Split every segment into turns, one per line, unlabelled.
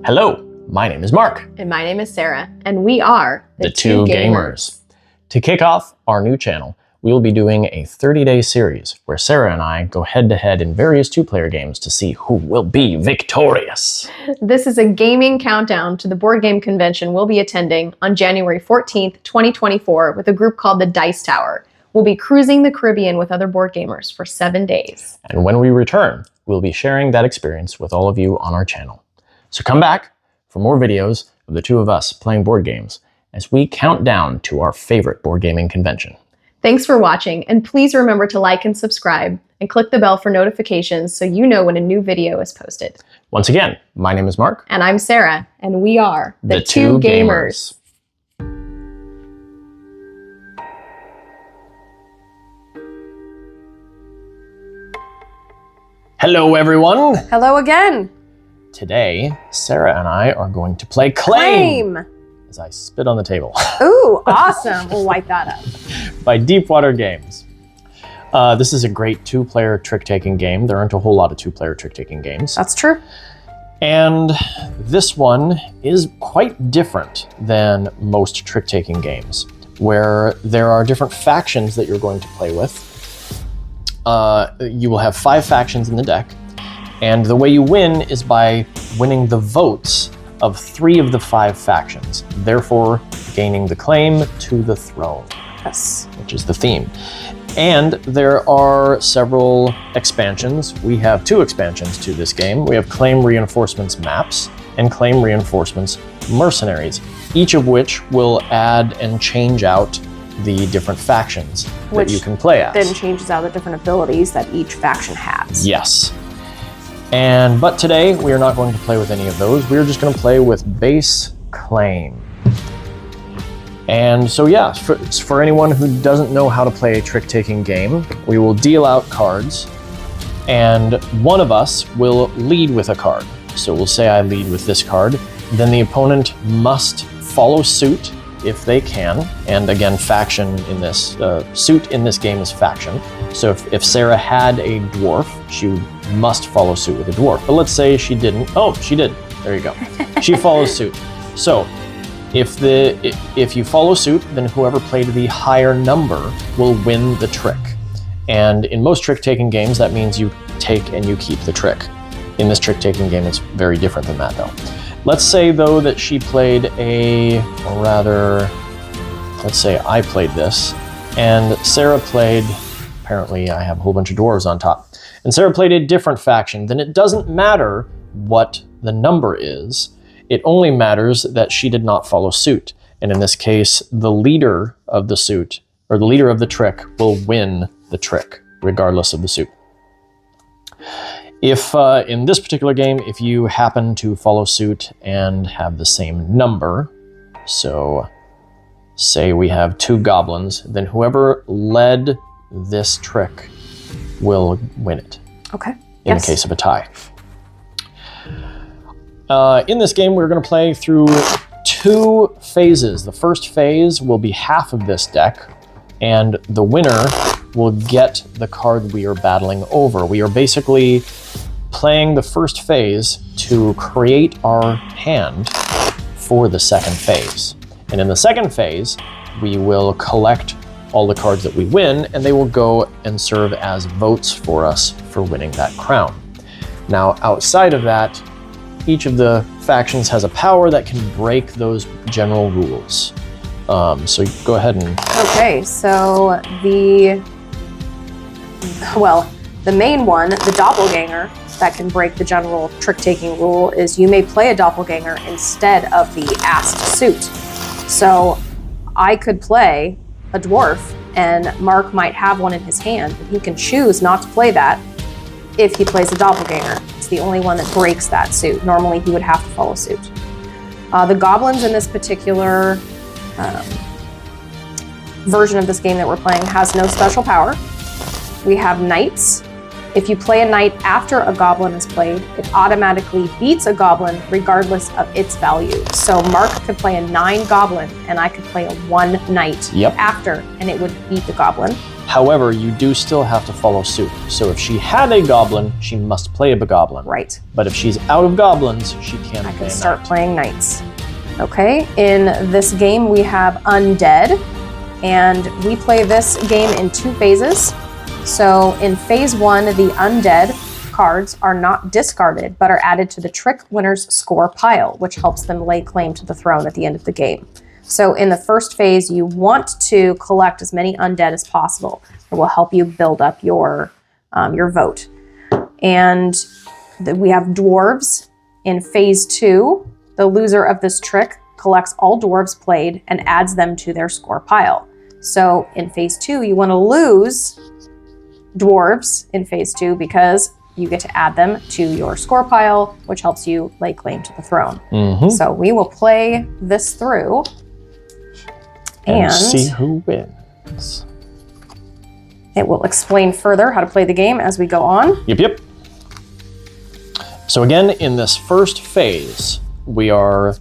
Hello, my name is Mark.
And my name is Sarah, and we are
the Two Gamers. To kick off our new channel, we will be doing a 30-day series where Sarah and I go head-to-head in various two-player games to see who will be victorious.
This is a gaming countdown to the board game convention we'll be attending on January 14th, 2024 with a group called the Dice Tower. We'll be cruising the Caribbean with other board gamers for 7 days.
And when we return, we'll be sharing that experience with all of you on our channel. So come back for more videos of the two of us playing board games as we count down to our favorite board gaming convention.
Thanks for watching, and please remember to like and subscribe and click the bell for notifications so you know when a new video is posted.
Once again, my name is Mark.
And I'm Sarah, and we are
the Two Gamers. Hello, everyone.
Hello again.
Today, Sarah and I are going to play Claim! As I spit on the table.
Ooh, awesome. We'll wipe that up.
By Deepwater Games. This is a great two-player trick-taking game. There aren't a whole lot of two-player trick-taking games.
That's true.
And this one is quite different than most trick-taking games, where there are different factions that you're going to play with. You will have 5 factions in the deck. And the way you win is by winning the votes of 3 of the 5 factions, therefore gaining the claim to the throne.
Yes.
Which is the theme. And there are several expansions. We have 2 expansions to this game. We have Claim Reinforcements Maps and Claim Reinforcements Mercenaries, each of which will add and change out the different factions that you can play as.
Then changes out the different abilities that each faction has.
Yes. But today, we are not going to play with any of those. We're just going to play with base Claim. And so yeah, for anyone who doesn't know how to play a trick-taking game, we will deal out cards, and one of us will lead with a card. So we'll say I lead with this card, then the opponent must follow suit if they can. And again, faction in this, suit in this game is faction. So if Sarah had a dwarf, she must follow suit with a dwarf. But let's say she didn't. Oh, she did. There you go. She follows suit. So if you follow suit, then whoever played the higher number will win the trick. And in most trick-taking games, that means you take and you keep the trick. In this trick-taking game, it's very different than that, though. Let's say, though, that she played or rather, let's say I played this, and Sarah played, apparently I have a whole bunch of dwarves on top, and Sarah played a different faction. Then it doesn't matter what the number is. It only matters that she did not follow suit. And in this case, the leader of the suit, or the leader of the trick, will win the trick, regardless of the suit. If, in this particular game, if you happen to follow suit and have the same number, so say we have 2 goblins, then whoever led this trick will win it.
Okay.
In the case of a tie. In this game, we're going to play through 2 phases. The first phase will be half of this deck, and the winner will get the card we are battling over. We are basically playing the first phase to create our hand for the second phase. And in the second phase, we will collect all the cards that we win, and they will go and serve as votes for us for winning that crown. Now, outside of that, each of the factions has a power that can break those general rules. So go ahead and...
Okay, so the main one, the doppelganger, that can break the general trick-taking rule is you may play a doppelganger instead of the asked suit. So I could play a dwarf, and Mark might have one in his hand, but he can choose not to play that if he plays a doppelganger. It's the only one that breaks that suit. Normally he would have to follow suit. The goblins in this particular version of this game that we're playing has no special power. We have knights. If you play a knight after a goblin is played, it automatically beats a goblin regardless of its value. So Mark could play a 9 goblin and I could play a 1 knight after, and it would beat the goblin.
However, you do still have to follow suit. So if she had a goblin, she must play a bogoblin.
Right.
But if she's out of goblins, she can't
I
play
can
a
start
knight.
playing knights. Okay, in this game we have undead, and we play this game in 2 phases. So in phase 1, the undead cards are not discarded, but are added to the trick winner's score pile, which helps them lay claim to the throne at the end of the game. So in the first phase, you want to collect as many undead as possible. It will help you build up your vote. And we have dwarves in phase 2. The loser of this trick collects all dwarves played and adds them to their score pile. So in phase 2, you want to lose dwarves in phase 2 because you get to add them to your score pile, which helps you lay claim to the throne. So we will play this through and
see who wins.
It will explain further how to play the game as we go on.
Yep. So again, in this first phase, we are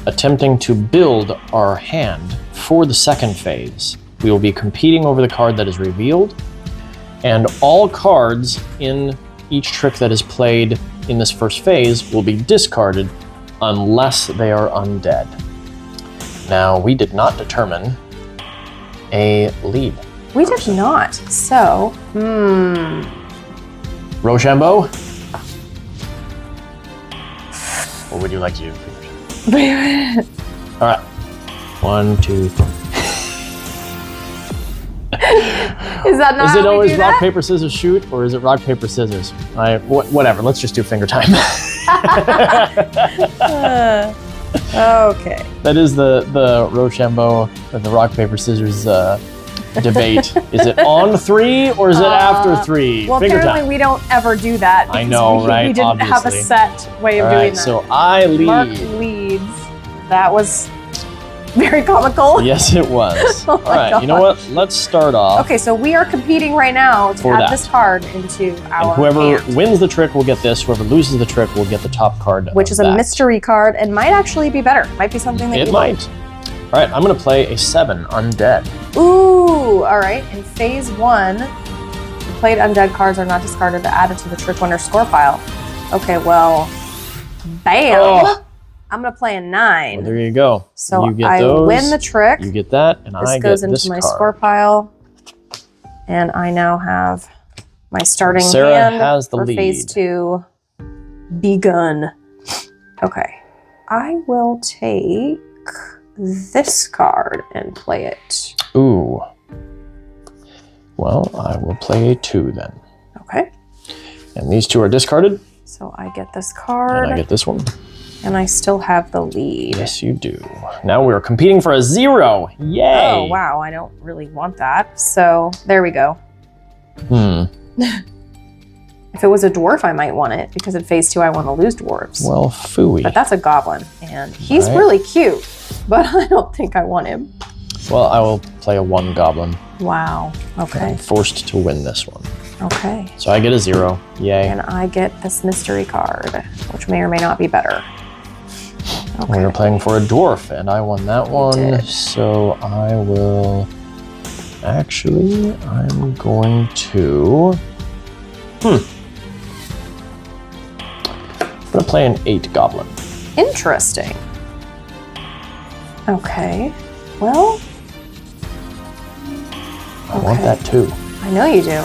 attempting to build our hand for the second phase. We will be competing over the card that is revealed, and all cards in each trick that is played in this first phase will be discarded unless they are undead. Now, we did not determine a lead.
We did not. So,
Rochambeau? Or would you like to? All right. 1, 2, 3.
Is that not
Is it
how we
always
do
rock,
that?
paper, scissors, shoot, or is it rock, paper, scissors? Whatever. Let's just do finger time.
Okay.
That is the Rochambeau or the rock, paper, scissors debate. Is it on 3 or is it after 3?
Well,
finger
apparently
time.
we don't ever do that.
I
because
know, right?
We didn't have a
Obviously.
set way of
All
doing
right,
that.
so I lead.
Mark leads. That was very comical.
Yes, it was.
Oh
All
my
right, you know
God.
what? Let's start off.
Okay, so we are competing right now to
For
add
that.
this card into our
And whoever
hand,
wins the trick will get this. Whoever loses the trick will get the top card.
which
of
is a
that.
mystery card and might actually be better. Might be something that
It
you
might. All right, I'm going to play a 7 undead.
like. Ooh, all right. In phase 1, the played undead cards are not discarded but added to the trick winner score pile. Okay, well, bam.
Oh.
I'm going to play a 9.
Well, there you go.
So
you get
I
those,
win the trick.
You get that, and
This
I
goes
get
into
this
my
card.
score pile. And I now have my starting
Sarah
hand
has the
for phase
lead.
2 begun. Okay. I will take this card and play it.
Ooh. Well, I will play a 2 then.
Okay.
And these 2 are discarded,
So I get this card.
and I get this one.
And I still have the lead.
Yes, you do. Now we're competing for a 0. Yay!
Oh, wow. I don't really want that. So there we go. If it was a dwarf, I might want it because in phase 2, I want to lose dwarves.
Well, phooey.
But that's a goblin, and he's
Right.
really cute, but I don't think I want him.
Well, I will play a 1 goblin.
Wow. Okay.
I'm forced to win this one.
Okay.
So I get a 0. Yay.
And I get this mystery card, which may or may not be better.
We were playing for a dwarf, and I won that one.
did.
So I will... Actually, I'm going to... I'm going to play an 8 goblin.
Interesting. Okay. Well,
I want that too.
I know you do.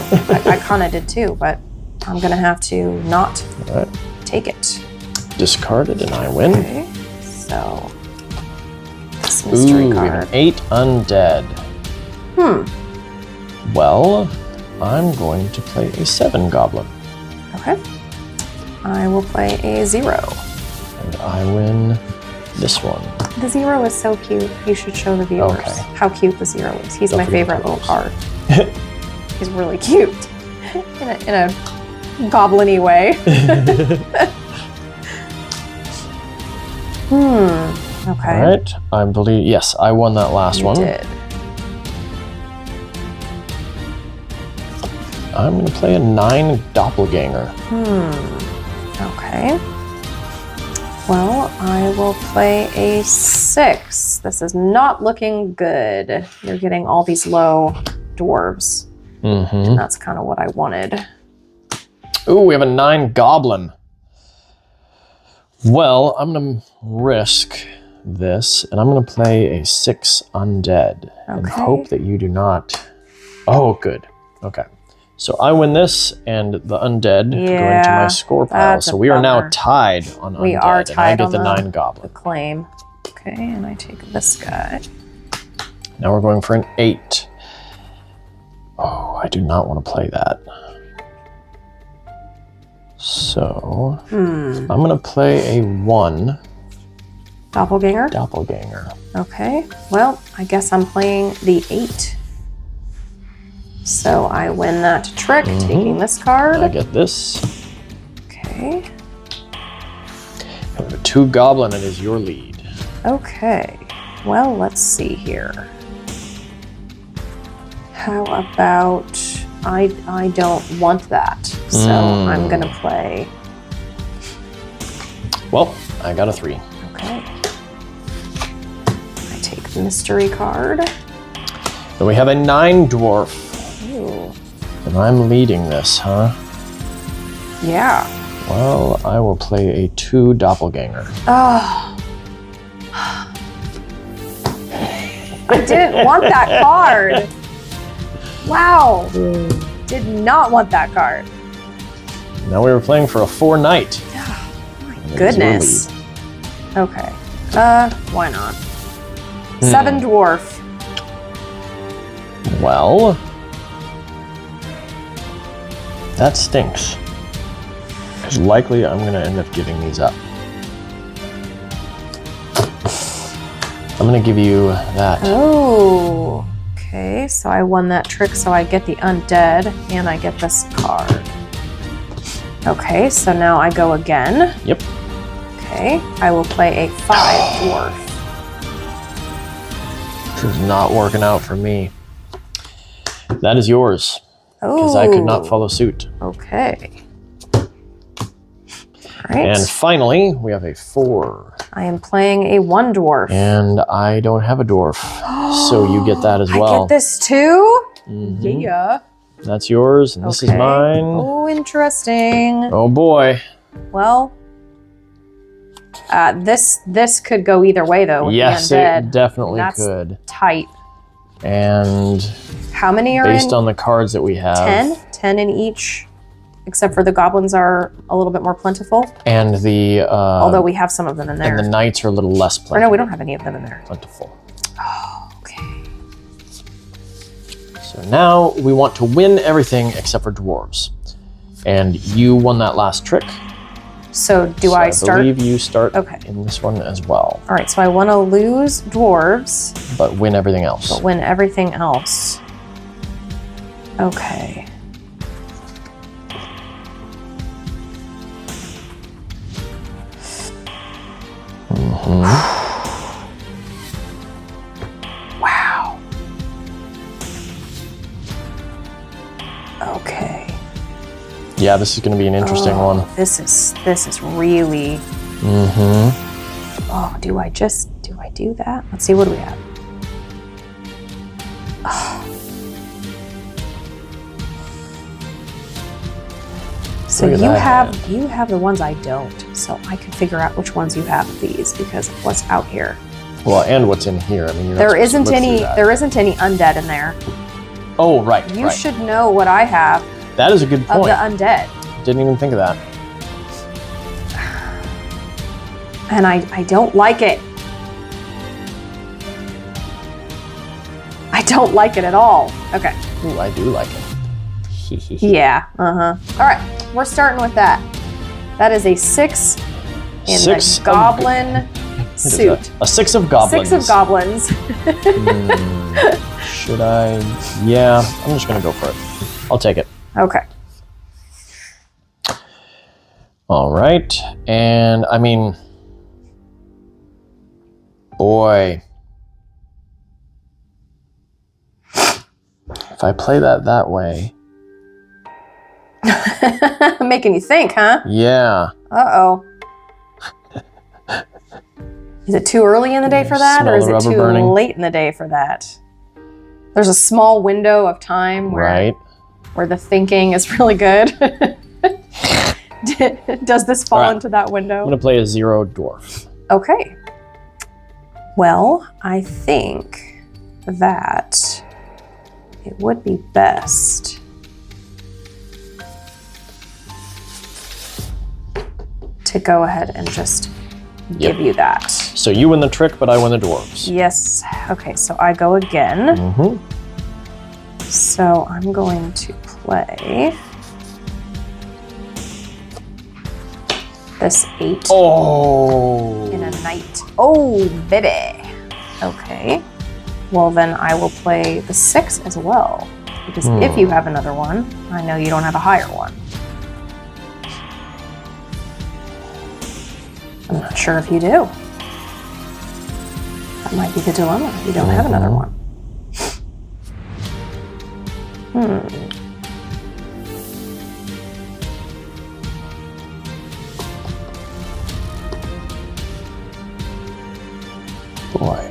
I kind of did too, but I'm going to have to not
All right.
take it.
Discard it, and I win.
Okay. So, this mystery
Ooh,
card.
an 8 undead. Well, I'm going to play a 7 goblin.
Okay. I will play a 0.
And I win this one.
The 0 is so cute. You should show the viewers
Okay.
how cute the 0 is. He's
Don't
my
forget
favorite
the
little card. He's really cute in a goblin-y way. Okay.
All right. I believe, yes, I won that last
You
one.
did.
I'm going to play a 9 doppelganger.
Okay. Well, I will play a 6. This is not looking good. You're getting all these low dwarves.
Mm-hmm.
And that's kind of what I wanted.
Ooh, we have a 9 goblin. Well, I'm going to risk this, and I'm going to play a 6 undead and hope that you do not. Oh, good. Okay. So I win this, and the undead go into my score pile. So we are now tied on undead.
We are tied
and I
on
get the 9 goblin.
The claim. Okay, and I take this guy.
Now we're going for an 8. Oh, I do not want to play that. So I'm going to play a 1.
Doppelganger?
Doppelganger.
Okay, well, I guess I'm playing the 8. So I win that trick, taking this card.
I get this.
Okay.
We have a 2 goblin, and it is your lead.
Okay, well, let's see here. How about, I don't want that, so I'm gonna play.
Well, I got a 3.
Okay. I take the mystery card.
Then we have a 9 dwarf.
Ooh.
And I'm leading this, huh?
Yeah.
Well, I will play a 2 doppelganger.
Oh. I didn't want that card. Wow. Did not want that card.
Now we were playing for a 4 knight.
My goodness. Okay. Why not? 7 dwarf.
Well, that stinks. Because likely I'm going to end up giving these up. I'm going to give you that.
Oh. Okay, so I won that trick, so I get the undead, and I get this card. Okay, so now I go again.
Yep.
Okay, I will play a 5 dwarf.
This is not working out for me. That is yours. Because I could not follow suit.
Okay. All right.
And finally, we have a 4.
I am playing a 1 dwarf.
And I don't have a dwarf. So you get that as well.
I get this too?
Mm-hmm.
Yeah.
That's yours, and this is mine.
Oh, interesting.
Oh boy.
Well, this could go either way though. With
Yes,
the undead.
it definitely
That's
could.
Tight.
And
how many are
based on the cards that we have?
10? 10 in each, except for the goblins are a little bit more plentiful.
And the
although we have some of them in there.
And the knights are a little less plentiful.
Or no, we don't have any of them in there.
Plentiful.
Oh, okay.
So now we want to win everything except for dwarves. And you won that last trick.
So do I start?
I believe you start
Okay.
in this one as well.
All right, so I want to lose dwarves.
But win everything else.
But win everything else. Okay. Wow. Okay.
Yeah, this is going to be an interesting one.
This is really. Oh, do I do that? Let's see, what do we have? Oh. So you have the ones I don't. So I can figure out which ones you have of these because of what's out here.
Well, and what's in here. I mean, you're
there isn't any undead in there.
Oh, right.
You should know what I have.
That is a good point.
Of the undead.
Didn't even think of that.
And I don't like it. I don't like it at all. Okay.
Ooh, I do like it.
Yeah. All right. We're starting with that. That is a 6 in the goblin suit.
A 6 of goblins.
6 of goblins.
Should I? Yeah, I'm just gonna go for it. I'll take it.
Okay.
All right, and I mean, boy, if I play that way.
Making you think, huh?
Yeah.
Uh-oh. Is it too early in the day for that, or is it too late in the day for that? There's a small window of time where the thinking is really good. Does this fall into that window?
I'm gonna play a 0 dwarf.
Okay. Well, I think that it would be best to go ahead and just give you that.
So you win the trick, but I win the dwarves.
Yes. Okay, so I go again.
Mm-hmm.
So I'm going to play this 8 in a knight. Oh, baby. Okay. Well, then I will play the 6 as well. Because if you have another one, I know you don't have a higher one. I'm not sure if you do. That might be the dilemma. You don't have another one.
Boy.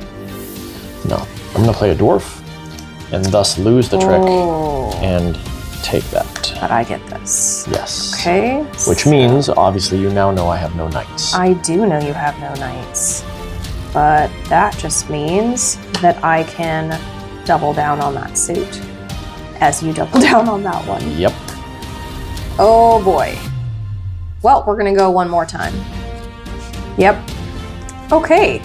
No. I'm going to play a dwarf and thus lose the trick and take that.
But I get this.
Yes.
Okay.
Which means, obviously, you now know I have no knights.
I do know you have no knights. But that just means that I can double down on that suit as you double down on that one.
Yep.
Oh boy. Well, we're gonna go one more time. Yep. Okay.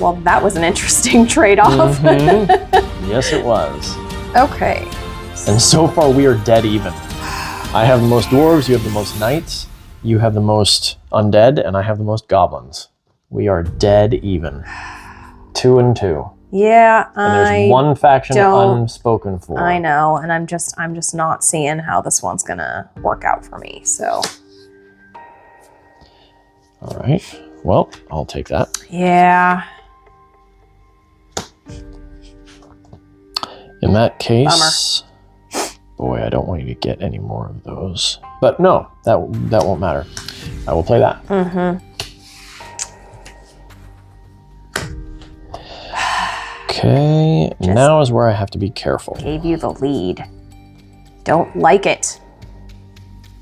Well, that was an interesting trade-off.
Yes, it was.
Okay.
And so far, we are dead even. I have the most dwarves, you have the most knights, you have the most undead, and I have the most goblins. We are dead even. 2 and 2.
Yeah,
and there's one faction unspoken for.
I know, and I'm just not seeing how this one's gonna work out for me. So.
All right. Well, I'll take that.
Yeah.
In that case, boy, I don't want you to get any more of those. But no, that won't matter. I will play that. Okay, now is where I have to be careful.
Gave you the lead. Don't like it.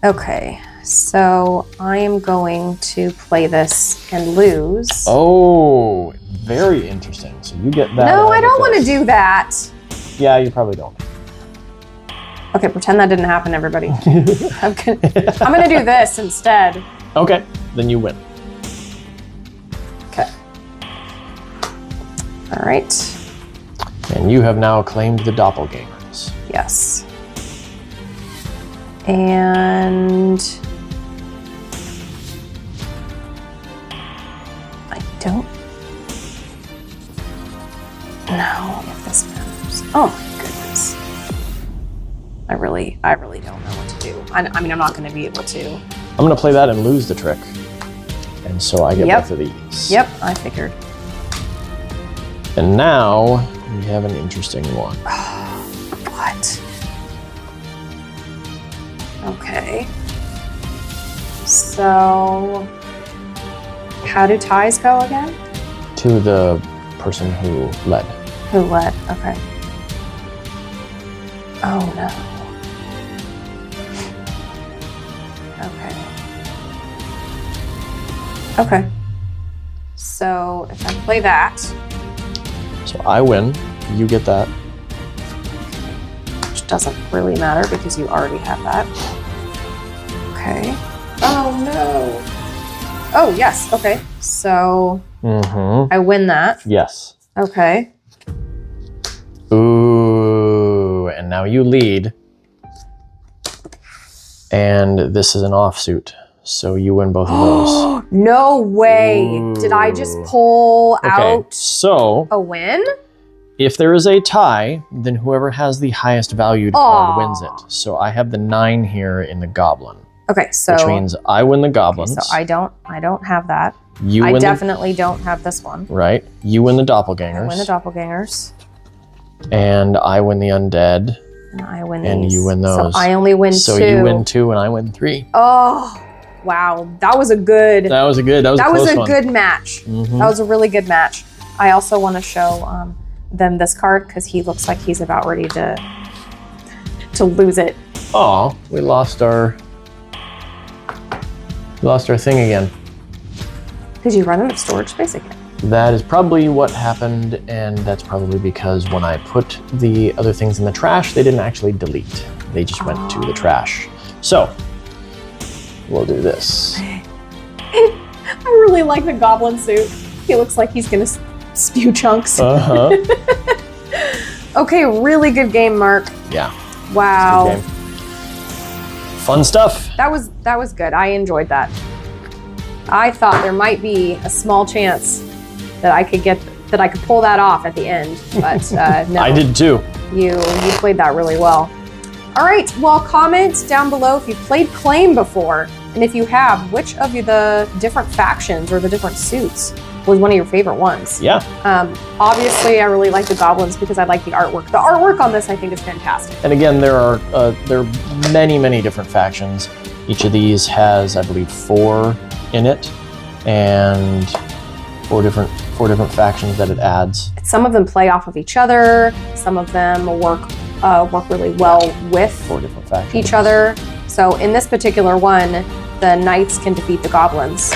Okay, so I am going to play this and lose.
Oh, very interesting. So you get that.
No, I don't want to do that.
Yeah, you probably don't.
Okay, pretend that didn't happen, everybody. I'm gonna do this instead.
Okay, then you win.
Okay. All right.
And you have now claimed the doppelgangers.
Yes. And I don't know if this matters. Oh my goodness. I really don't know what to do. I mean, I'm not going to be able to.
I'm going to play that and lose the trick. And so I get both of these.
Yep, I figured.
And now we have an interesting one.
What? Okay. So, how do ties go again?
To the person who led.
Who led? Okay. Oh no. Okay. Okay. So if I play that.
So I win, you get that.
Which doesn't really matter because you already have that. Okay. Oh no. Oh yes, okay. So I win that.
Yes.
Okay.
Ooh, and now you lead. And this is an offsuit. So you win both of those.
No way. Ooh. Did I just pull out
so
a win?
If there is a tie, then whoever has the highest valued card wins it. So I have the 9 here in the goblin.
Okay, so
which means I win the goblins.
Okay, so I don't have that.
I
definitely don't have this one.
Right. You win the doppelgangers.
I win the doppelgangers.
And I win the undead.
And I win these.
And you win those.
So I only win 2.
So you win 2 and I win 3.
Oh. Wow, that was a good.
That was a good. That was a close one.
good match. That was a really good match. I also want to show them this card because he looks like he's about ready to lose it.
Oh, we lost our thing again.
Did you run out of storage space again?
That is probably what happened, and that's probably because when I put the other things in the trash, they didn't actually delete. They just went to the trash. So, we'll do this.
I really like the goblin suit. He looks like he's gonna spew chunks.
Uh-huh.
Okay, really good game, Mark.
Yeah.
Wow.
Good game. Fun stuff.
That was good. I enjoyed that. I thought there might be a small chance that I could pull that off at the end, but no.
I did too.
You played that really well. All right, well, comment down below if you've played Claim before, and if you have, which of the different factions or the different suits was one of your favorite ones?
Yeah.
Obviously, I really like the goblins because I like the artwork. The artwork on this, I think, is fantastic.
And again, there are many different factions. Each of these has, I believe, 4 in it, and four different factions that it adds.
Some of them play off of each other. Some of them work really well with
4 different factions.
each other. So in this particular one, the knights can defeat the goblins,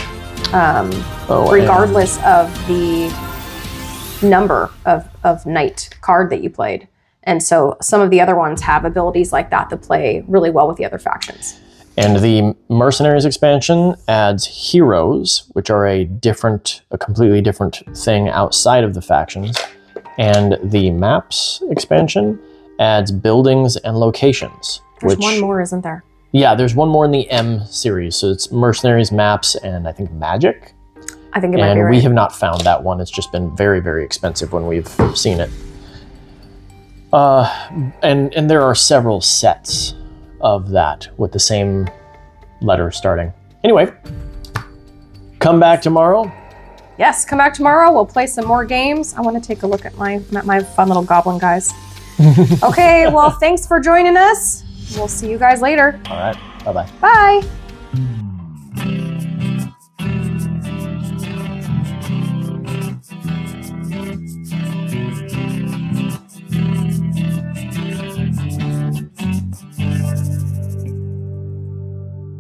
regardless of the number of knight card that you played. And so some of the other ones have abilities like that play really well with the other factions.
And the Mercenaries expansion adds heroes, which are a completely different thing outside of the factions. And the Maps expansion adds buildings and locations.
There's one more, isn't there?
Yeah, there's one more in the M series. So it's Mercenaries, Maps, and I think Magic.
I think it might be right.
And we have not found that one. It's just been very, very expensive when we've seen it. And there are several sets of that with the same letter starting. Anyway, come back tomorrow.
Yes, come back tomorrow. We'll play some more games. I want to take a look at my fun little goblin guys. Okay, well, thanks for joining us. We'll see you guys later.
All right, bye-bye.
Bye.